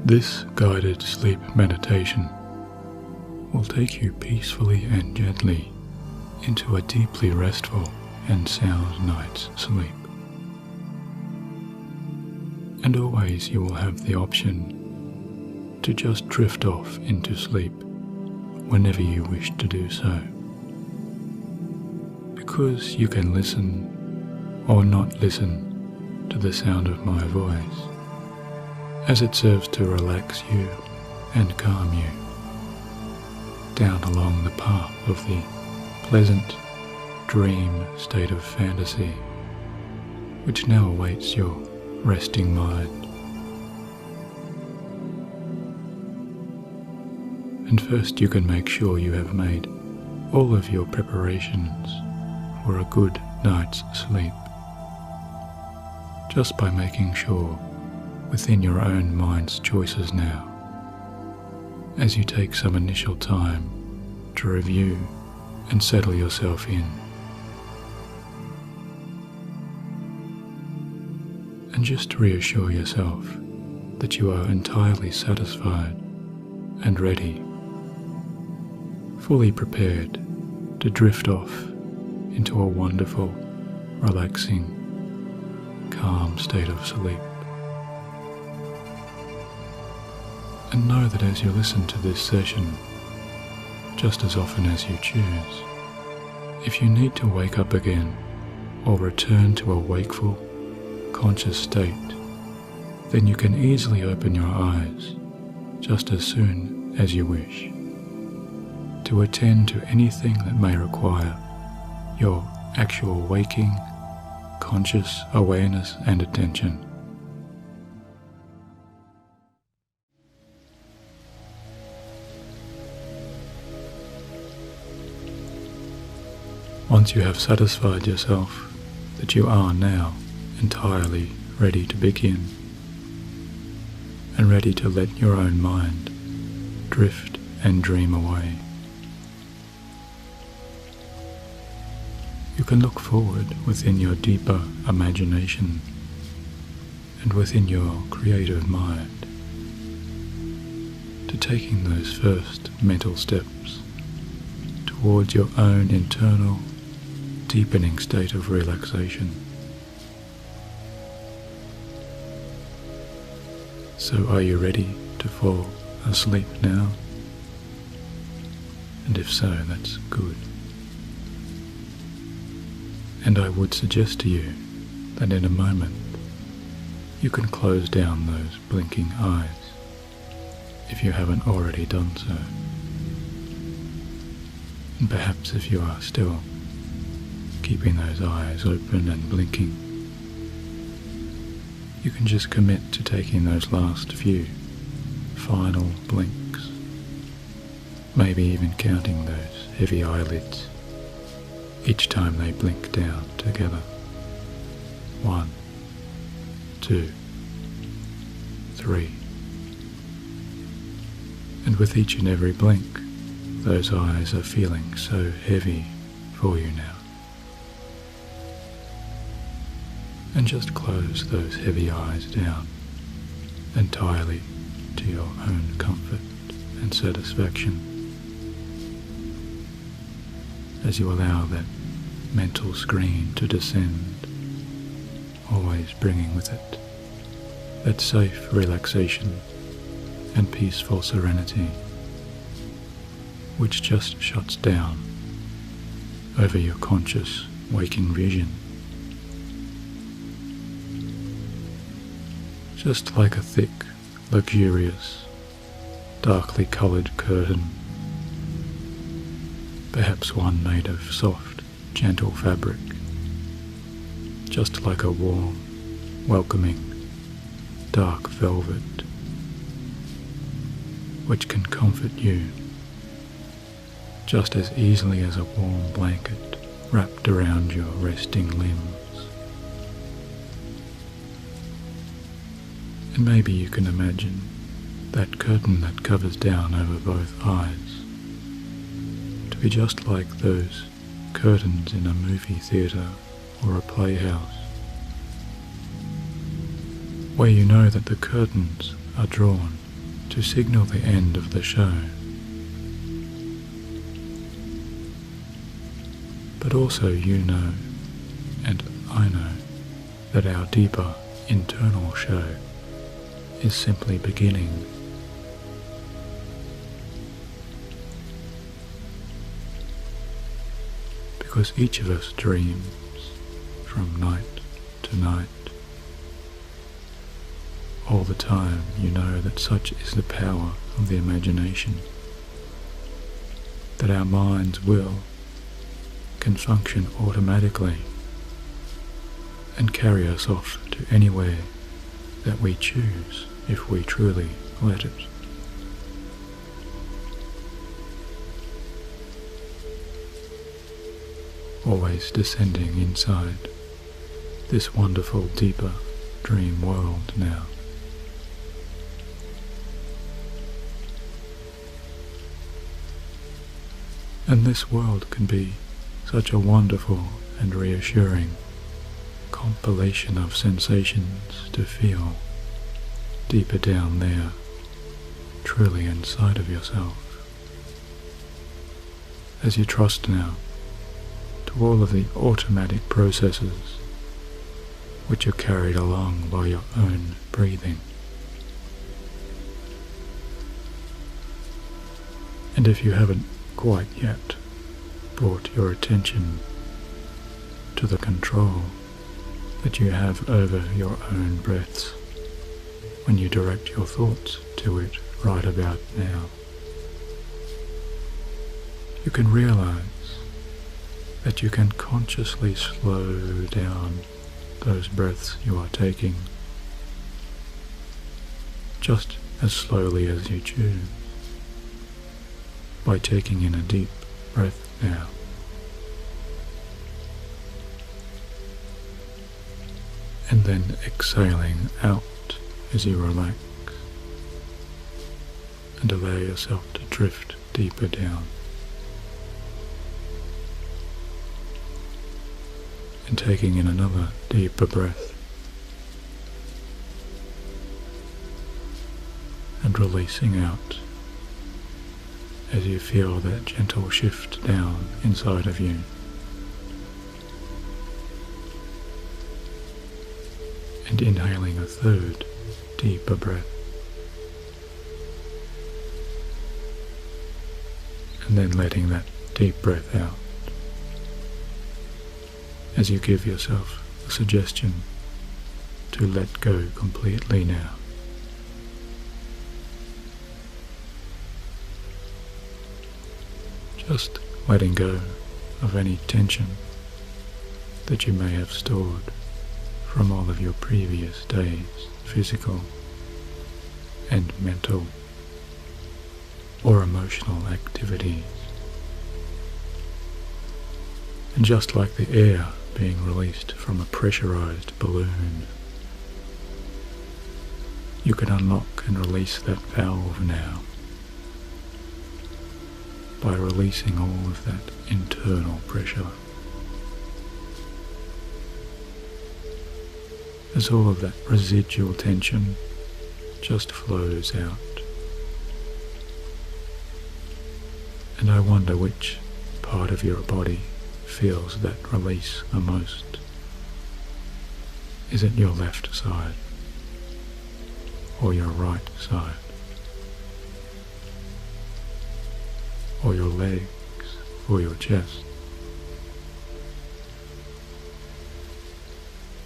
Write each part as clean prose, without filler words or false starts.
This guided sleep meditation will take you peacefully and gently into a deeply restful and sound night's sleep. And always you will have the option to just drift off into sleep whenever you wish to do so, because you can listen or not listen to the sound of my voice, as it serves to relax you and calm you down along the path of the pleasant dream state of fantasy which now awaits your resting mind. And first you can make sure you have made all of your preparations for a good night's sleep, just by making sure within your own mind's choices now, as you take some initial time to review and settle yourself in. And just reassure yourself that you are entirely satisfied and ready, fully prepared to drift off into a wonderful, relaxing, calm state of sleep. And know that as you listen to this session, just as often as you choose, if you need to wake up again or return to a wakeful, conscious state, then you can easily open your eyes just as soon as you wish to attend to anything that may require your actual waking, conscious awareness and attention. Once you have satisfied yourself that you are now entirely ready to begin, and ready to let your own mind drift and dream away, you can look forward within your deeper imagination and within your creative mind to taking those first mental steps towards your own internal deepening state of relaxation. So are you ready to fall asleep now? And if so, that's good. And I would suggest to you that in a moment you can close down those blinking eyes if you haven't already done so. And perhaps if you are still keeping those eyes open and blinking, you can just commit to taking those last few final blinks, maybe even counting those heavy eyelids each time they blink down together. 1, 2, 3. And with each and every blink, those eyes are feeling so heavy for you now. And just close those heavy eyes down entirely to your own comfort and satisfaction, as you allow that mental screen to descend, always bringing with it that safe relaxation and peaceful serenity which just shuts down over your conscious waking vision. Just like a thick, luxurious, darkly coloured curtain, perhaps one made of soft, gentle fabric, just like a warm, welcoming, dark velvet, which can comfort you just as easily as a warm blanket wrapped around your resting limbs. And maybe you can imagine that curtain that covers down over both eyes to be just like those curtains in a movie theatre or a playhouse, where you know that the curtains are drawn to signal the end of the show, but also you know, and I know, that our deeper internal show is simply beginning. Because each of us dreams from night to night. All the time you know that such is the power of the imagination, that our mind's will can function automatically and carry us off to anywhere that we choose if we truly let it. Always descending inside this wonderful deeper dream world now. And this world can be such a wonderful and reassuring compilation of sensations to feel deeper down there, truly inside of yourself. As you trust now to all of the automatic processes which are carried along by your own breathing. And if you haven't quite yet brought your attention to the control that you have over your own breaths when you direct your thoughts to it right about now, you can realize that you can consciously slow down those breaths you are taking, just as slowly as you choose, by taking in a deep breath now. And then exhaling out as you relax and allow yourself to drift deeper down. And taking in another deeper breath and releasing out as you feel that gentle shift down inside of you. And inhaling a third deeper breath. And then letting that deep breath out as you give yourself the suggestion to let go completely now. Just letting go of any tension that you may have stored from all of your previous days' physical and mental or emotional activities. And just like the air being released from a pressurized balloon, you can unlock and release that valve now by releasing all of that internal pressure. As all of that residual tension just flows out. And I wonder which part of your body feels that release the most. Is it your left side or your right side? Or your legs or your chest?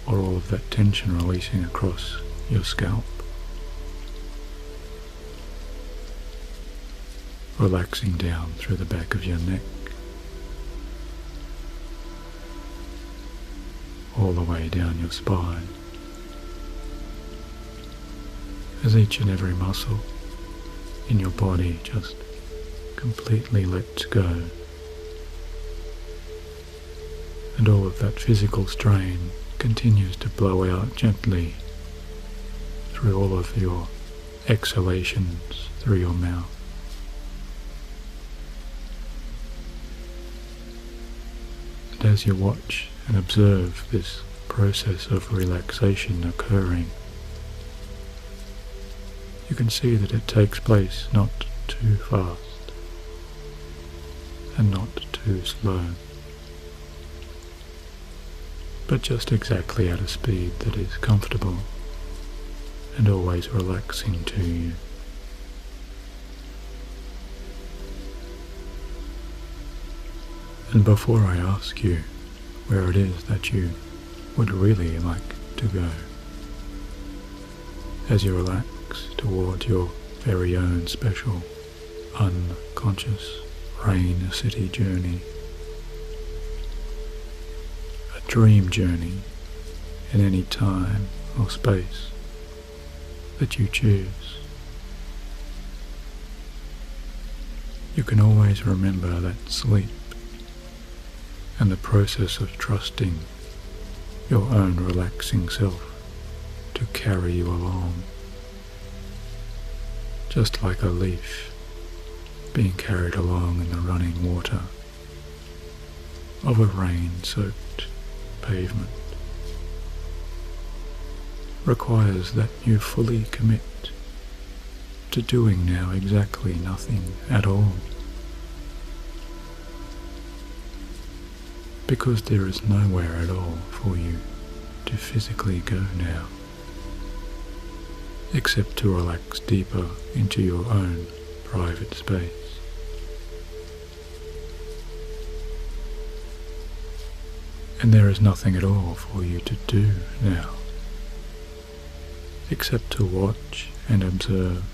Or all of that tension releasing across your scalp? Relaxing down through the back of your neck, all the way down your spine, as each and every muscle in your body just completely lets go, and all of that physical strain continues to blow out gently through all of your exhalations through your mouth. And as you watch and observe this process of relaxation occurring, you can see that it takes place not too fast and not too slow, but just exactly at a speed that is comfortable and always relaxing to you. And before I ask you where it is that you would really like to go, as you relax towards your very own special, unconscious Rain City journey, a dream journey in any time or space that you choose, you can always remember that sleep and the process of trusting your own relaxing self to carry you along, just like a leaf being carried along in the running water of a rain-soaked pavement, requires that you fully commit to doing now exactly nothing at all, because there is nowhere at all for you to physically go now, except to relax deeper into your own private space. And there is nothing at all for you to do now, except to watch and observe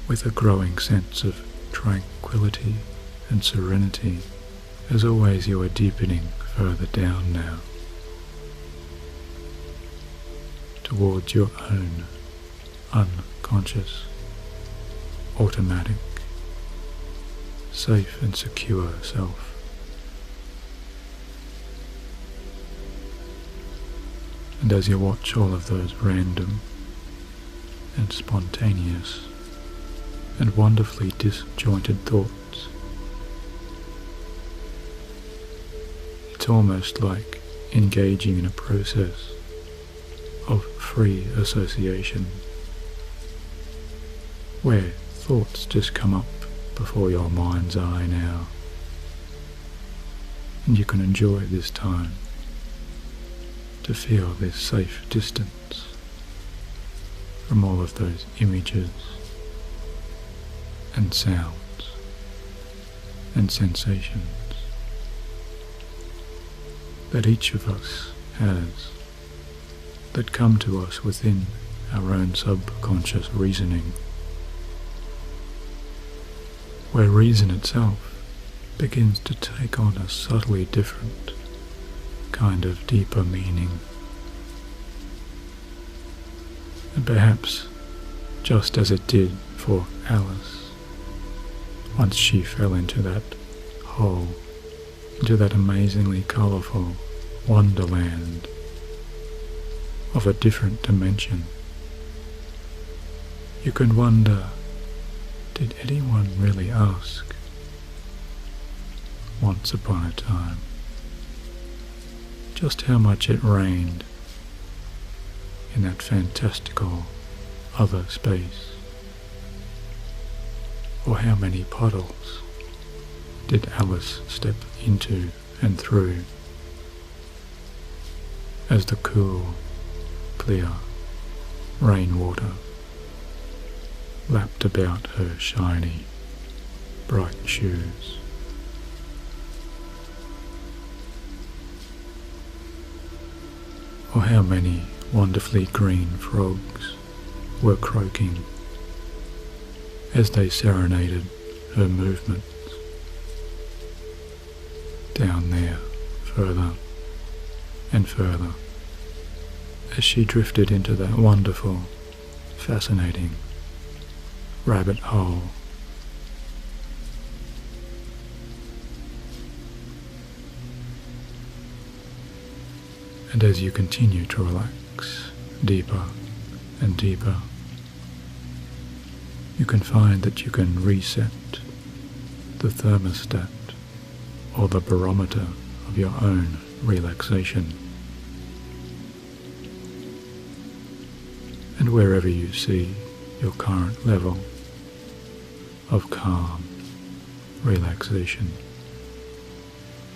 with a growing sense of tranquility and serenity. As always, you are deepening further down now, towards your own unconscious, automatic, safe and secure self. And as you watch all of those random and spontaneous and wonderfully disjointed thoughts, it's almost like engaging in a process of free association, where thoughts just come up before your mind's eye now, and you can enjoy this time to feel this safe distance from all of those images and sounds and sensations that each of us has, that come to us within our own subconscious reasoning, where reason itself begins to take on a subtly different kind of deeper meaning. And perhaps just as it did for Alice, once she fell into that hole, into that amazingly colourful wonderland of a different dimension, you can wonder, did anyone really ask once upon a time just how much it rained in that fantastical other space, or how many puddles did Alice step into and through as the cool, clear rainwater lapped about her shiny, bright shoes. Or how many wonderfully green frogs were croaking as they serenaded her movements down there further and further, as she drifted into that wonderful, fascinating rabbit hole. And as you continue to relax deeper and deeper, you can find that you can reset the thermostat or the barometer of your own relaxation. And wherever you see your current level of calm, relaxation,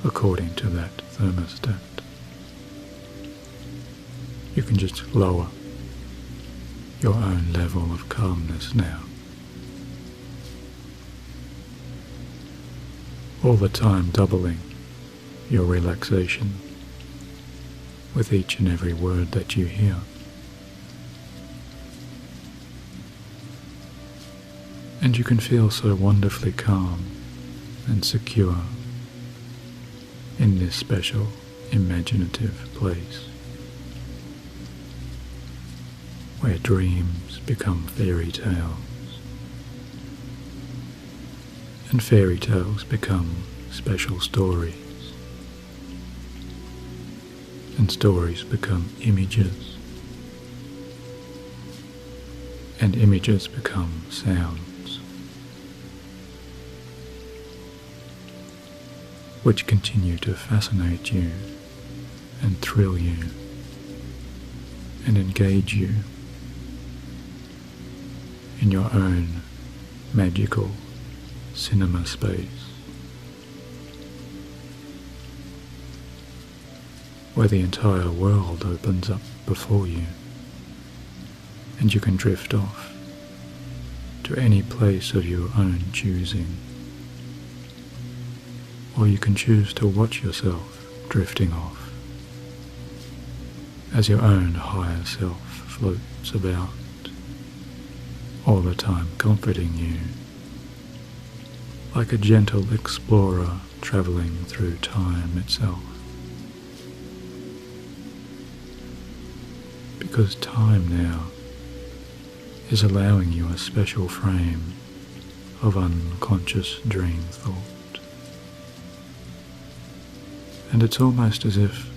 according to that thermostat, you can just lower your own level of calmness now. All the time doubling your relaxation with each and every word that you hear. And you can feel so wonderfully calm and secure in this special imaginative place where dreams become fairy tales and fairy tales become special stories and stories become images and images become sounds, which continue to fascinate you and thrill you and engage you in your own magical cinema space, where the entire world opens up before you and you can drift off to any place of your own choosing, or you can choose to watch yourself drifting off as your own higher self floats about, all the time comforting you, like a gentle explorer travelling through time itself. Because time now is allowing you a special frame of unconscious dream thought. And it's almost as if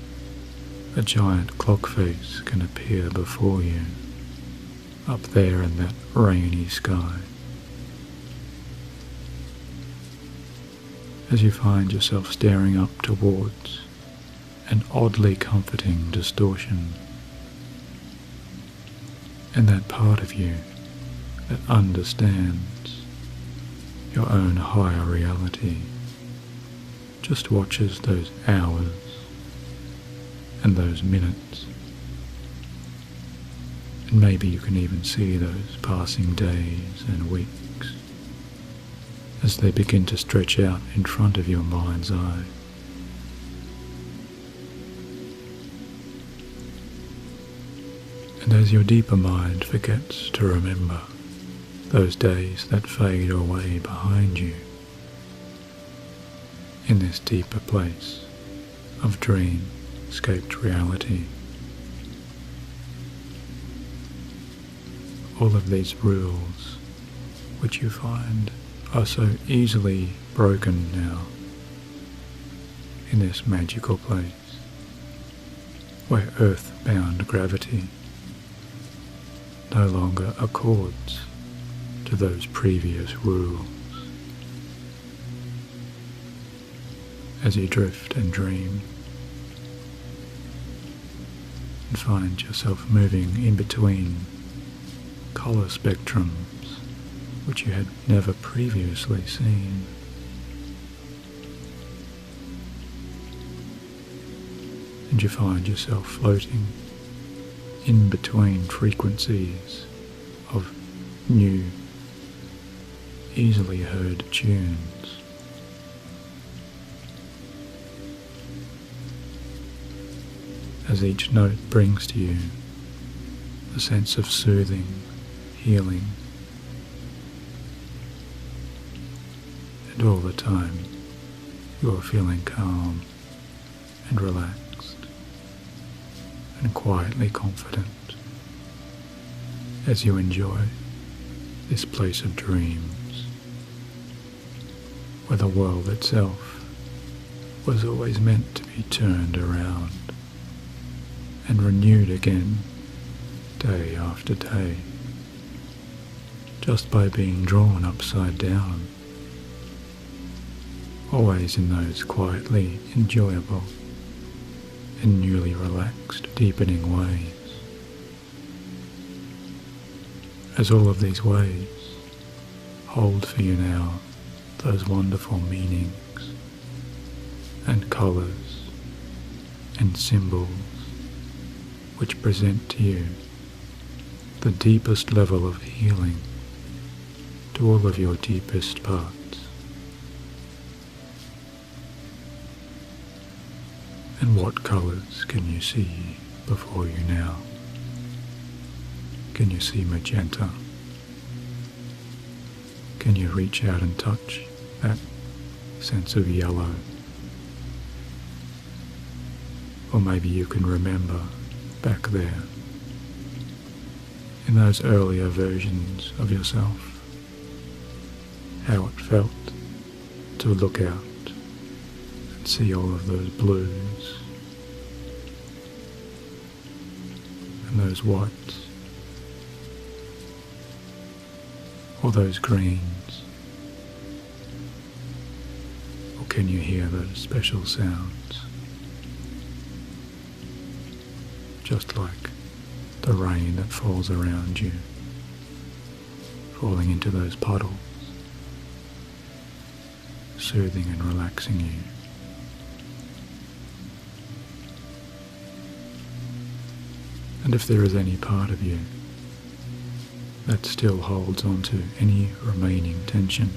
a giant clock face can appear before you, up there in that rainy sky, as you find yourself staring up towards an oddly comforting distortion, and that part of you that understands your own higher reality just watches those hours and those minutes, and maybe you can even see those passing days and weeks as they begin to stretch out in front of your mind's eye. And as your deeper mind forgets to remember those days that fade away behind you, in this deeper place of dream-scaped reality, all of these rules which you find are so easily broken now in this magical place where earth-bound gravity no longer accords to those previous rules. As you drift and dream and find yourself moving in between colour spectrums which you had never previously seen. And you find yourself floating in between frequencies of new, easily heard tunes. As each note brings to you a sense of soothing, healing, and all the time you are feeling calm and relaxed and quietly confident as you enjoy this place of dreams where the world itself was always meant to be turned around and renewed again day after day, just by being drawn upside down, always in those quietly enjoyable and newly relaxed, deepening ways. as all of these waves hold for you now those wonderful meanings and colours and symbols which present to you the deepest level of healing to all of your deepest parts. And what colours can you see before you now? Can you see magenta? Can you reach out and touch that sense of yellow? Or maybe you can remember back there, in those earlier versions of yourself, how it felt to look out and see all of those blues and those whites, or those greens. Or can you hear those special sounds, just like the rain that falls around you, falling into those puddles, soothing and relaxing you? And if there is any part of you that still holds on to any remaining tension,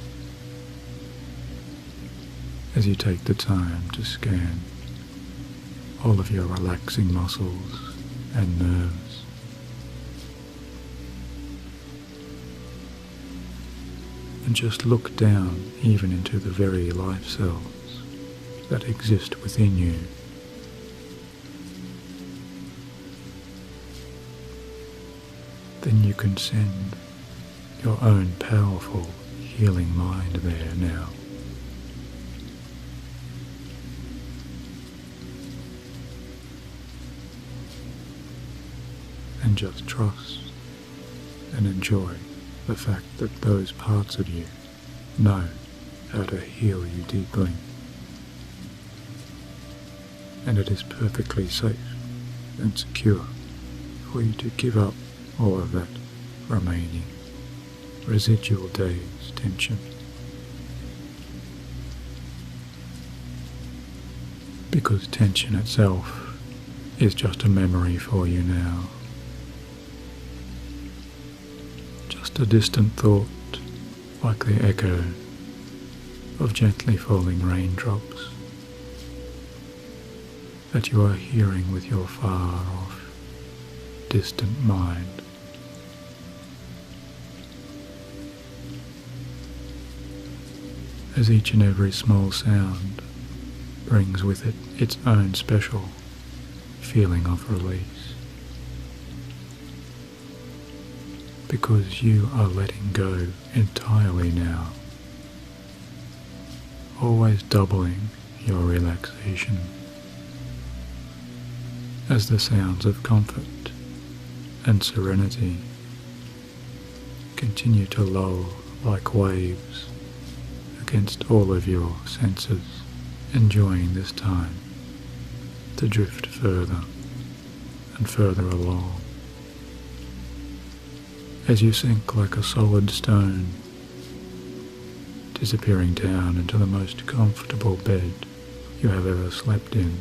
as you take the time to scan all of your relaxing muscles and nerves, and just look down even into the very life cells that exist within you, then you can send your own powerful healing mind there now. And just trust and enjoy the fact that those parts of you know how to heal you deeply. And it is perfectly safe and secure for you to give up all of that remaining residual days tension. Because tension itself is just a memory for you now. Just a distant thought, like the echo of gently falling raindrops that you are hearing with your far off, distant mind. As each and every small sound brings with it its own special feeling of release, because you are letting go entirely now, always doubling your relaxation as the sounds of comfort and serenity continue to lull like waves against all of your senses, enjoying this time to drift further and further along as you sink like a solid stone, disappearing down into the most comfortable bed you have ever slept in.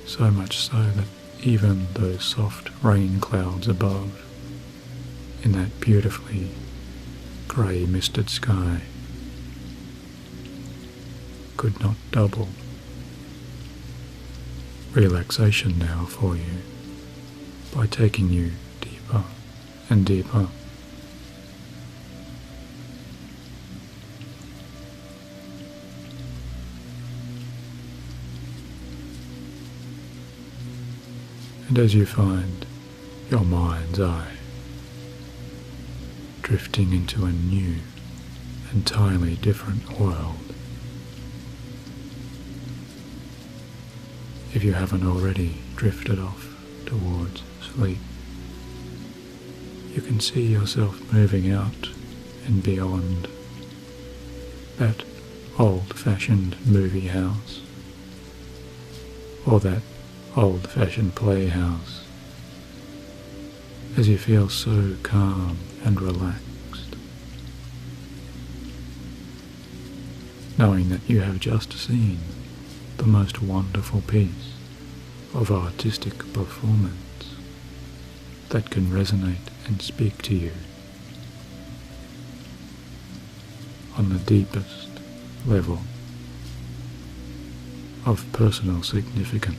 So much so that even those soft rain clouds above, in that beautifully grey misted sky, could not double relaxation now for you by taking you deeper and deeper. And as you find your mind's eye drifting into a new, entirely different world, if you haven't already drifted off towards sleep, you can see yourself moving out and beyond that old-fashioned movie house, or that old-fashioned playhouse as you feel so calm and relaxed, knowing that you have just seen the most wonderful piece of artistic performance that can resonate and speak to you on the deepest level of personal significance.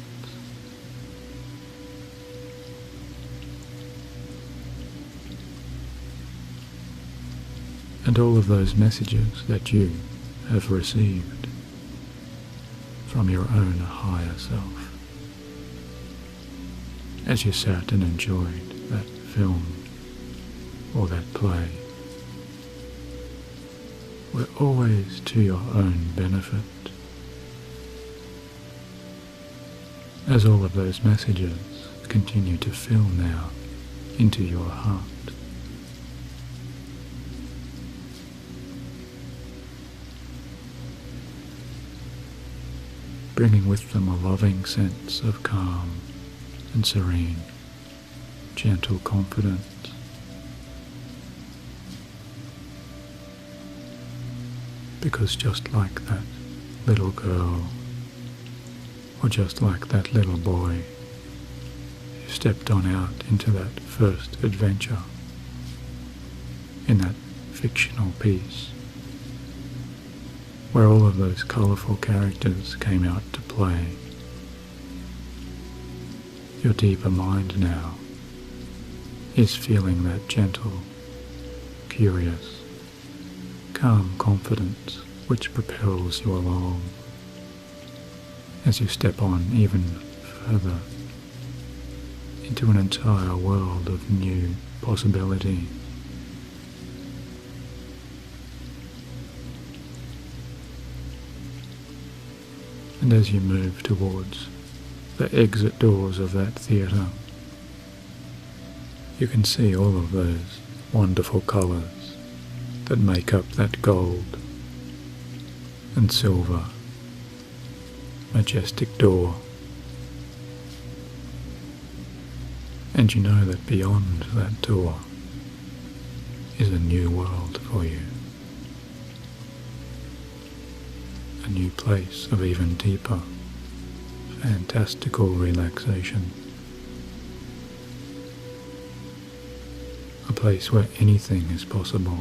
And all of those messages that you have received from your own higher self as you sat and enjoyed that film or that play were always to your own benefit, as all of those messages continue to fill now into your heart. Bringing with them a loving sense of calm and serene, gentle confidence. Because just like that little girl, or just like that little boy who stepped on out into that first adventure in that fictional piece, where all of those colourful characters came out to play, your deeper mind now is feeling that gentle, curious, calm confidence which propels you along as you step on even further into an entire world of new possibility. And as you move towards the exit doors of that theatre, you can see all of those wonderful colours that make up that gold and silver majestic door. And you know that beyond that door is a new world for you. A new place of even deeper, fantastical relaxation. A place where anything is possible,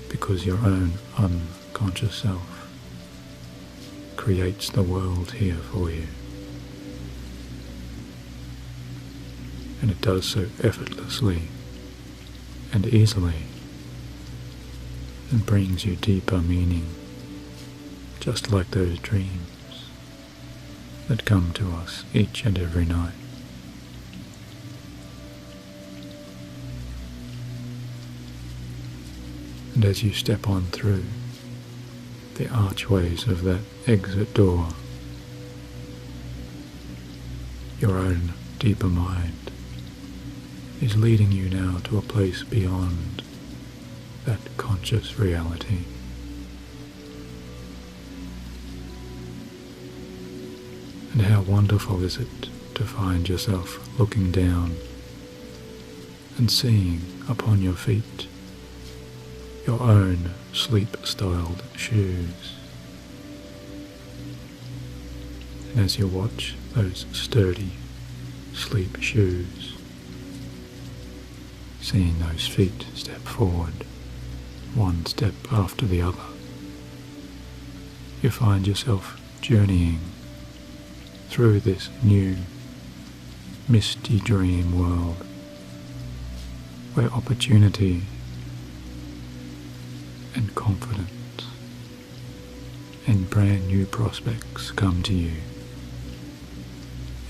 because your own unconscious self creates the world here for you. And it does so effortlessly and easily, and brings you deeper meaning, just like those dreams that come to us each and every night. And as you step on through the archways of that exit door, your own deeper mind is leading you now to a place beyond that conscious reality. And how wonderful is it to find yourself looking down and seeing upon your feet your own sleep-styled shoes. And as you watch those sturdy sleep shoes, seeing those feet step forward, one step after the other, you find yourself journeying through this new, misty dream world where opportunity and confidence and brand new prospects come to you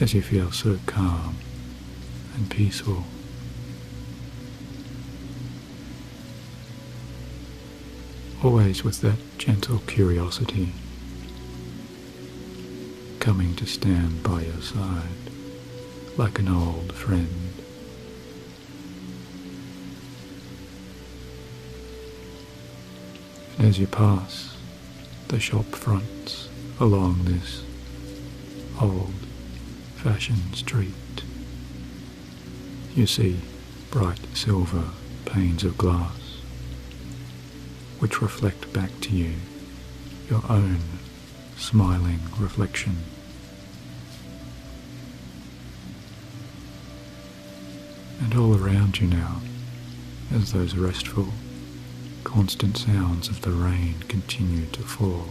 as you feel so calm and peaceful. Always with that gentle curiosity coming to stand by your side like an old friend. And as you pass the shop fronts along this old-fashioned street, you see bright silver panes of glass which reflect back to you your own smiling reflection. And all around you now, as those restful, constant sounds of the rain continue to fall,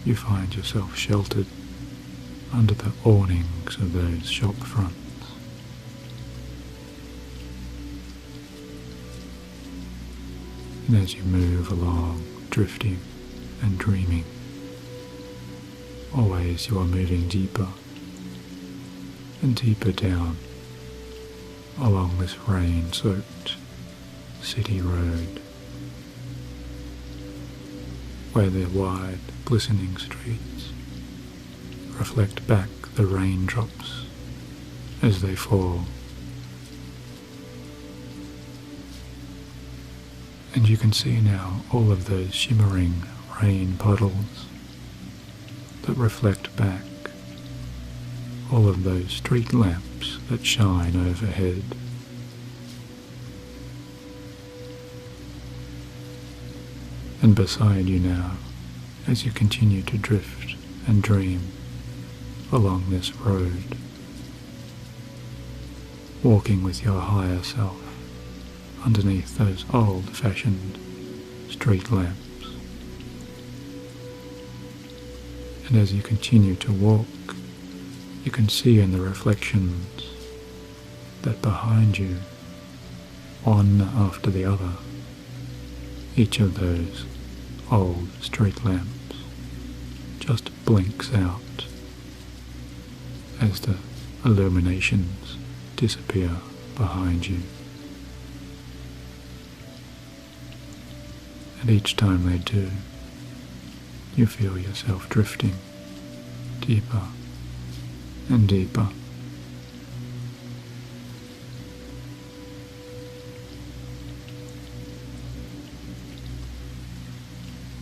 you find yourself sheltered under the awnings of those shop fronts. And as you move along, drifting and dreaming, always you are moving deeper and deeper down along this rain-soaked city road, where the wide, glistening streets reflect back the raindrops as they fall. And you can see now all of those shimmering rain puddles that reflect back all of those street lamps that shine overhead. And beside you now, as you continue to drift and dream along this road, walking with your higher self underneath those old-fashioned street lamps. And as you continue to walk, you can see in the reflections that behind you, one after the other, each of those old street lamps just blinks out as the illuminations disappear behind you. And each time they do, you feel yourself drifting deeper and deeper.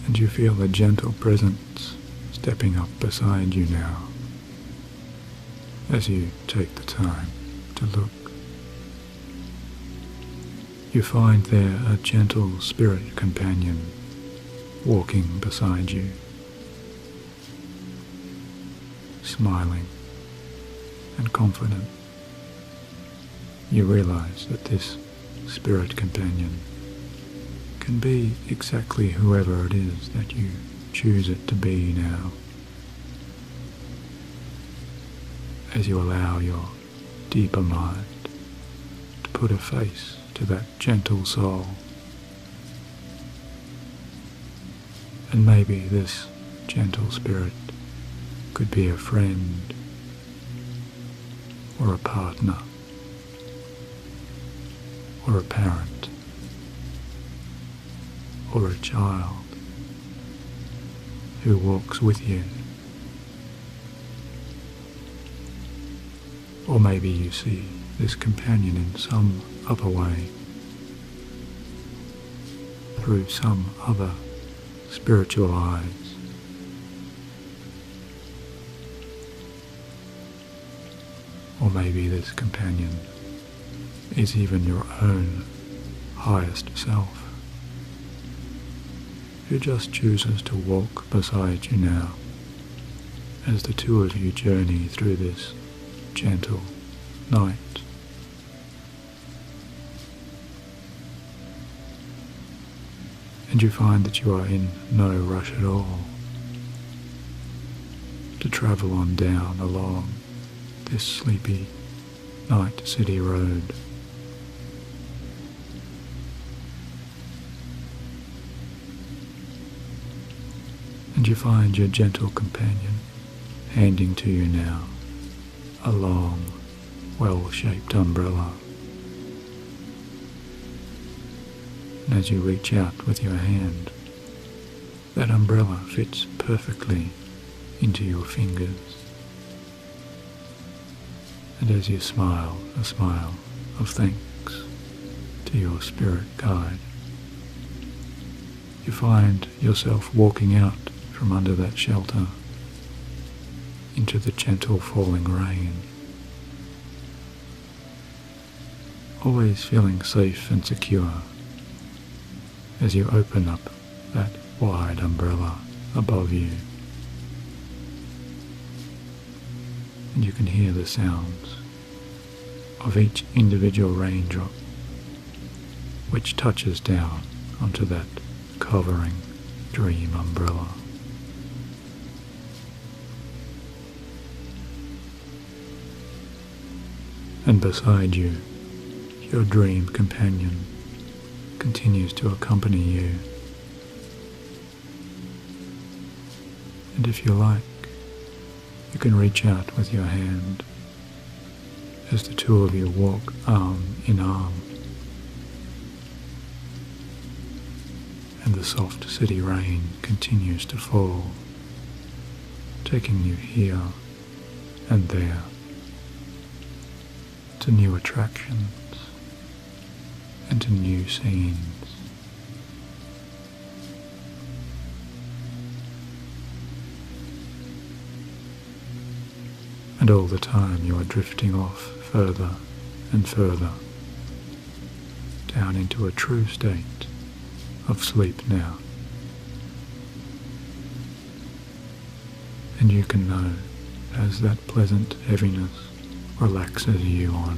And you feel a gentle presence stepping up beside you now, as you take the time to look. You find there a gentle spirit companion walking beside you, smiling and confident. You realize that this spirit companion can be exactly whoever it is that you choose it to be now, as you allow your deeper mind to put a face to that gentle soul. And maybe this gentle spirit could be a friend or a partner or a parent or a child who walks with you. Or maybe you see this companion in some other way, through some other spiritual eyes. Or maybe this companion is even your own highest self, who just chooses to walk beside you now, as the two of you journey through this gentle night. And you find that you are in no rush at all to travel on down along this sleepy night city road. And you find your gentle companion handing to you now a long, well-shaped umbrella. And as you reach out with your hand, that umbrella fits perfectly into your fingers. And as you smile a smile of thanks to your spirit guide, you find yourself walking out from under that shelter into the gentle falling rain, always feeling safe and secure as you open up that wide umbrella above you. And you can hear the sounds of each individual raindrop which touches down onto that covering dream umbrella. And beside you, your dream companion continues to accompany you. And if you like, you can reach out with your hand as the two of you walk arm in arm. And the soft city rain continues to fall, taking you here and there to new attractions and to new scenes. And all the time you are drifting off further and further down into a true state of sleep now. And you can know as that pleasant heaviness relaxes you on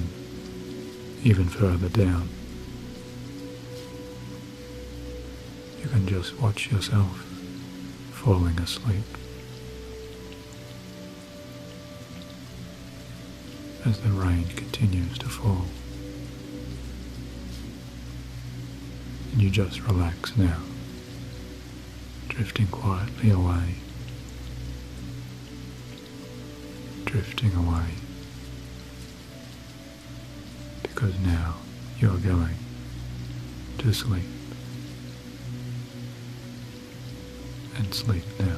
even further down, you can just watch yourself falling asleep as the rain continues to fall. And you just relax now, drifting quietly away, drifting away, because now you're going to sleep, and sleep now.